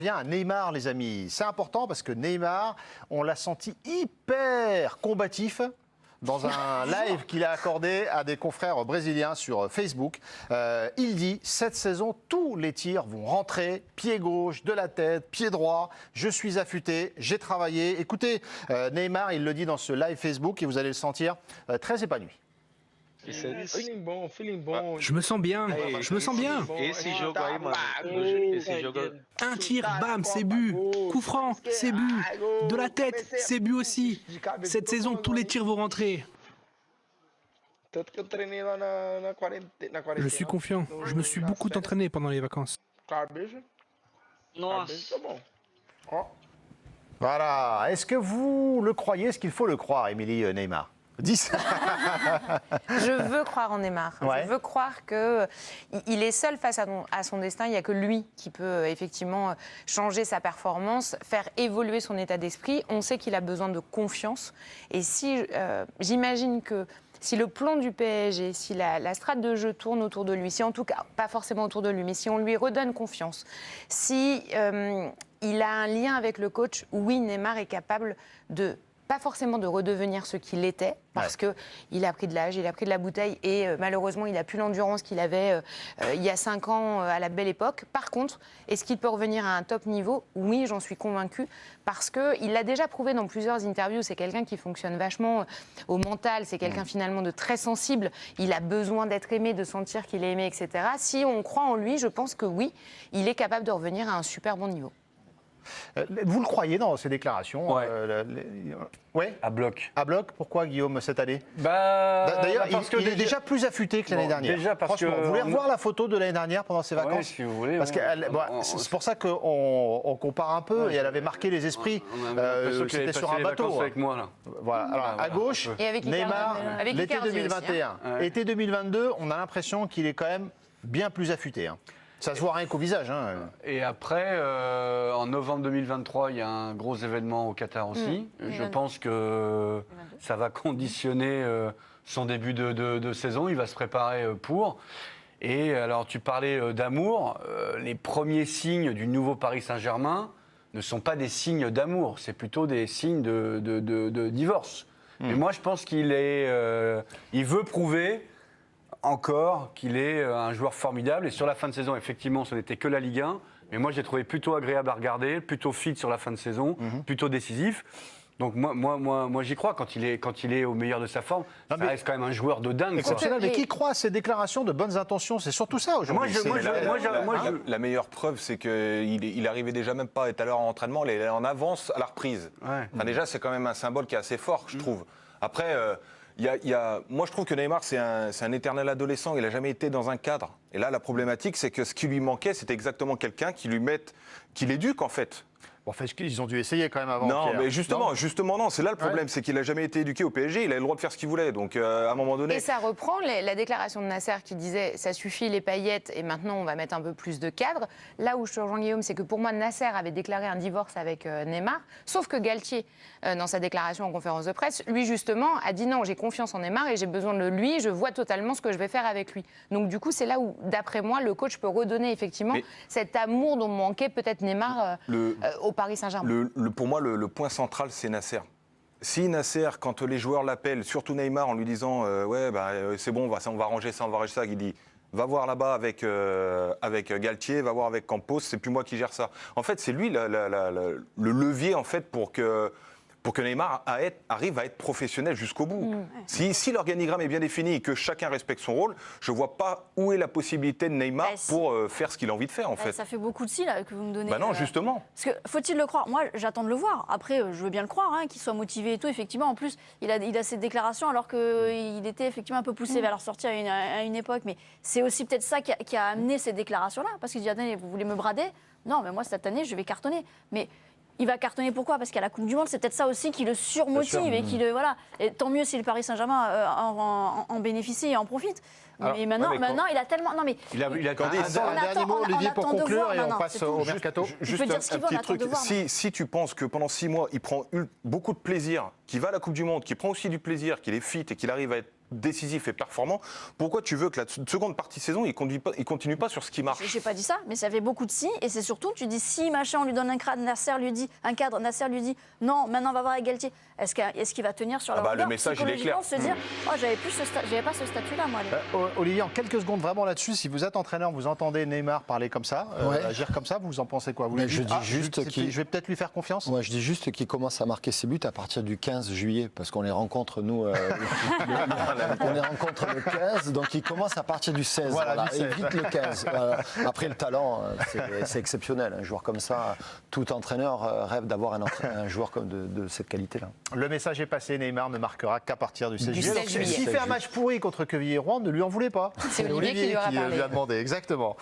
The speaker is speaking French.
Bien, à Neymar, les amis. C'est important parce que Neymar, on l'a senti hyper combatif dans un live qu'il a accordé à des confrères brésiliens sur Facebook. Il dit, cette saison, tous les tirs vont rentrer, pied gauche, de la tête, pied droit, je suis affûté, j'ai travaillé. Écoutez, Neymar, il le dit dans ce live Facebook et vous allez le sentir très épanoui. Je me sens bien, je me sens bien. Esse jogo aí, mano. Esse jogo. Un tir, bam, c'est but. Coup franc, c'est but. De la tête, c'est but aussi. Cette saison, tous les tirs vont rentrer. Je suis confiant. Je me suis beaucoup entraîné pendant les vacances. Nossa. Voilà. Est-ce que vous le croyez? Est-ce qu'il faut le croire, Émilie Neymar? 10. Je veux croire en Neymar. Ouais. Je veux croire qu'il est seul face à son destin. Il n'y a que lui qui peut effectivement changer sa performance, faire évoluer son état d'esprit. On sait qu'il a besoin de confiance. Et si j'imagine que si le plan du PSG, si la strate de jeu tourne autour de lui, si en tout cas, pas forcément autour de lui, mais si on lui redonne confiance, si il a un lien avec le coach, oui, Neymar est capable de... pas forcément de redevenir ce qu'il était, parce qu'il a pris de l'âge, il a pris de la bouteille et malheureusement, il n'a plus l'endurance qu'il avait il y a 5 ans à la belle époque. Par contre, est-ce qu'il peut revenir à un top niveau? Oui, j'en suis convaincue, parce qu'il l'a déjà prouvé dans plusieurs interviews. C'est quelqu'un qui fonctionne vachement au mental, c'est quelqu'un finalement de très sensible. Il a besoin d'être aimé, de sentir qu'il est aimé, etc. Si on croit en lui, je pense que oui, il est capable de revenir à un super bon niveau. Vous le croyez dans ces déclarations? Ouais. Ouais. À bloc. À bloc, pourquoi Guillaume cette année? D'ailleurs, D'ailleurs, il est déjà plus affûté que l'année dernière. Déjà parce Franchement, que vous voulez revoir la photo de l'année dernière pendant ses vacances? Ouais, si vous voulez. Parce que c'est pour ça qu'on compare un peu, et elle avait marqué les esprits. C'était sur un bateau. Avec moi, là. Voilà. Alors, à gauche, Et avec Neymar, avec l'été Icardi aussi, 2021. Ouais. Été 2022, on a l'impression qu'il est quand même bien plus affûté. Ça se voit rien qu'au visage. Et après, en novembre 2023, il y a un gros événement au Qatar aussi. Je pense que ça va conditionner son début de saison. Il va se préparer pour. Et alors, tu parlais d'amour. Les premiers signes du nouveau Paris Saint-Germain ne sont pas des signes d'amour. C'est plutôt des signes de divorce. Et moi, je pense qu'il veut prouver encore qu'il est un joueur formidable. Et sur la fin de saison, effectivement, ce n'était que la Ligue 1. Mais moi, j'ai trouvé plutôt agréable à regarder, plutôt fit sur la fin de saison, plutôt décisif. Donc moi j'y crois quand il est au meilleur de sa forme. Ça reste quand même un joueur de dingue. Exceptionnel. Mais qui croit à ces déclarations de bonnes intentions? C'est surtout ça aujourd'hui. La meilleure preuve, c'est qu'il arrivait déjà même pas à être à l'heure en entraînement, il est en avance à la reprise. Ouais. Enfin, déjà, c'est quand même un symbole qui est assez fort, je trouve. Après, moi, je trouve que Neymar, c'est un éternel adolescent. Il n'a jamais été dans un cadre. Et là, la problématique, c'est que ce qui lui manquait, c'était exactement quelqu'un qui l'éduque, en fait. Bon, en fait, ils ont dû essayer quand même avant. Non, Pierre. mais justement, non. C'est là le problème, c'est qu'il n'a jamais été éduqué au PSG. Il a le droit de faire ce qu'il voulait. Donc, à un moment donné. Et ça reprend la déclaration de Nasser qui disait ça suffit les paillettes et maintenant on va mettre un peu plus de cadre. Là où je te rejoins Guillaume, c'est que pour moi Nasser avait déclaré un divorce avec Neymar, sauf que Galtier, dans sa déclaration en conférence de presse, lui justement a dit non, j'ai confiance en Neymar et j'ai besoin de lui, je vois totalement ce que je vais faire avec lui. Donc du coup c'est là où, d'après moi, le coach peut redonner effectivement cet amour dont manquait peut-être Neymar au Paris Saint-Germain. Pour moi, le point central, c'est Nasser. Si Nasser, quand les joueurs l'appellent, surtout Neymar, en lui disant c'est bon, on va ranger ça, il dit va voir là-bas avec Galtier, va voir avec Campos, c'est plus moi qui gère ça. En fait, c'est lui le levier en fait pour que Neymar arrive à être professionnel jusqu'au bout. Si l'organigramme est bien défini et que chacun respecte son rôle, je ne vois pas où est la possibilité de Neymar pour faire ce qu'il a envie de faire, en fait. Ça fait beaucoup de si, là, que vous me donnez. Non, justement. Parce que, faut-il le croire? Moi, j'attends de le voir. Après, je veux bien le croire, qu'il soit motivé et tout. Effectivement, en plus, il a cette déclaration alors qu'il était effectivement un peu poussé vers leur sortie à une époque. Mais c'est aussi peut-être ça qui a amené ces déclarations-là. Parce qu'il dit, attendez, vous voulez me brader? Non, mais moi, cette année, je vais cartonner. Mais il va cartonner pourquoi? Parce qu'à la Coupe du Monde, c'est peut-être ça aussi qui le surmotive et qui le voilà. Et tant mieux si le Paris Saint-Germain en bénéficie et en profite. Alors, mais maintenant, il a tellement. Non mais Il a Un dernier mot, Olivier, pour conclure, et on passe au mercato. Juste un petit truc. Si tu penses que pendant 6 mois, il prend beaucoup de plaisir, qu'il va à la Coupe du Monde, qu'il prend aussi du plaisir, qu'il est fit et qu'il arrive à être décisif et performant, pourquoi tu veux que la seconde partie de saison, il continue pas sur ce qui marche? J'ai pas dit ça, mais ça fait beaucoup de si, et c'est surtout, tu dis si machin, on lui donne un cadre, Nasser lui dit non, maintenant on va voir avec Galtier. Est-ce qu'il va tenir sur la longueur? Le message il est clair. Se dire, oh j'avais pas ce statut-là moi. Olivier, en quelques secondes vraiment là-dessus, si vous êtes entraîneur, vous entendez Neymar parler comme ça, agir comme ça, vous en pensez quoi? Vous lui dites, je vais peut-être lui faire confiance? Moi, je dis juste qu'il commence à marquer ses buts à partir du 15 juillet, parce qu'on les rencontre, nous, on les rencontre le 15, donc il commence à partir du 16, et vite le 15. Après, le talent, c'est exceptionnel. Un joueur comme ça, tout entraîneur rêve d'avoir un joueur comme de cette qualité-là. Le message est passé, Neymar ne marquera qu'à partir du 16 juillet. 16 juillet. S'il fait un match pourri contre Quevilly et Rouen, ne lui en voulez pas. C'est Olivier qui lui aura parlé. lui a demandé, exactement.